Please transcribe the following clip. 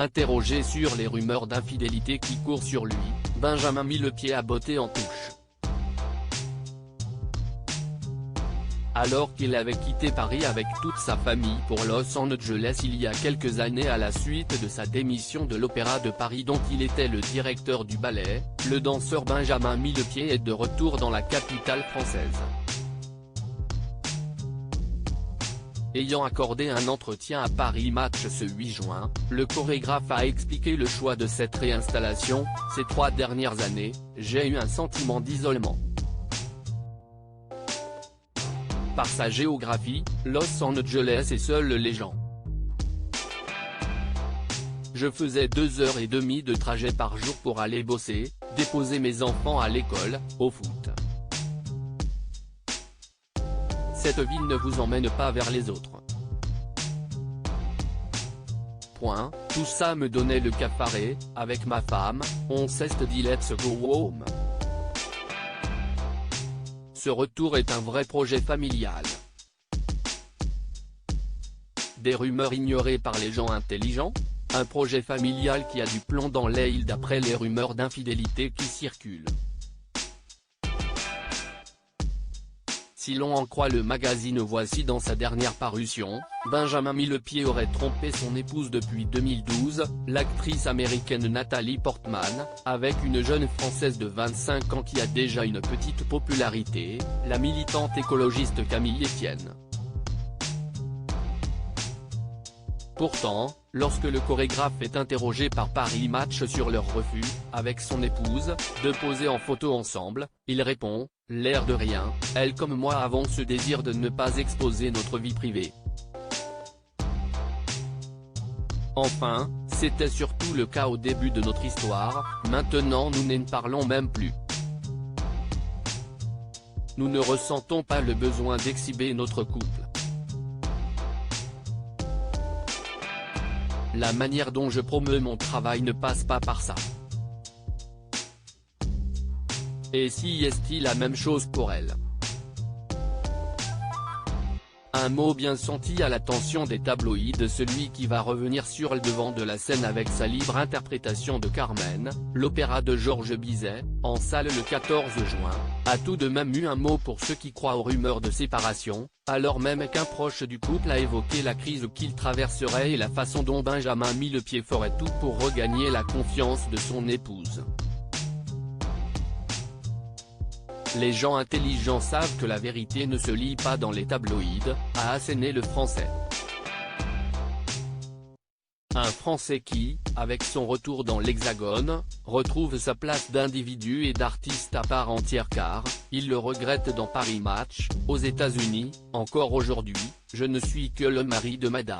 Interrogé sur les rumeurs d'infidélité qui courent sur lui, Benjamin mit le pied à botter en touche. Alors qu'il avait quitté Paris avec toute sa famille pour Los Angeles il y a quelques années à la suite de sa démission de l'Opéra de Paris dont il était le directeur du ballet, le danseur Benjamin Millepied est de retour dans la capitale française. Ayant accordé un entretien à Paris Match ce 8 juin, le chorégraphe a expliqué le choix de cette réinstallation. Ces 3 dernières années, j'ai eu un sentiment d'isolement. Par sa géographie, Los Angeles est seule légende. Je faisais 2h30 de trajet par jour pour aller bosser, déposer mes enfants à l'école, au foot. Cette ville ne vous emmène pas vers les autres. Point, tout ça me donnait le cafaré. Avec ma femme, on s'est dit let's go home. Ce retour est un vrai projet familial. Des rumeurs ignorées par les gens intelligents? Un projet familial qui a du plomb dans l'aile d'après les rumeurs d'infidélité qui circulent. Si l'on en croit le magazine Voici dans sa dernière parution, Benjamin Millepied aurait trompé son épouse depuis 2012, l'actrice américaine Nathalie Portman, avec une jeune Française de 25 ans qui a déjà une petite popularité, la militante écologiste Camille Etienne. Pourtant, lorsque le chorégraphe est interrogé par Paris Match sur leur refus, avec son épouse, de poser en photo ensemble, il répond « L'air de rien, elle comme moi avons ce désir de ne pas exposer notre vie privée. » Enfin, c'était surtout le cas au début de notre histoire, maintenant nous n'en parlons même plus. Nous ne ressentons pas le besoin d'exhiber notre couple. La manière dont je promeus mon travail ne passe pas par ça. Et si est-il la même chose pour elle? Un mot bien senti à l'attention des tabloïds, celui qui va revenir sur le devant de la scène avec sa libre interprétation de Carmen, l'opéra de Georges Bizet, en salle le 14 juin, a tout de même eu un mot pour ceux qui croient aux rumeurs de séparation, alors même qu'un proche du couple a évoqué la crise qu'il traverserait et la façon dont Benjamin Millepied ferait tout pour regagner la confiance de son épouse. Les gens intelligents savent que la vérité ne se lit pas dans les tabloïds, a asséné le Français. Un Français qui, avec son retour dans l'Hexagone, retrouve sa place d'individu et d'artiste à part entière car, il le regrette dans Paris Match, aux États-Unis, encore aujourd'hui, je ne suis que le mari de madame.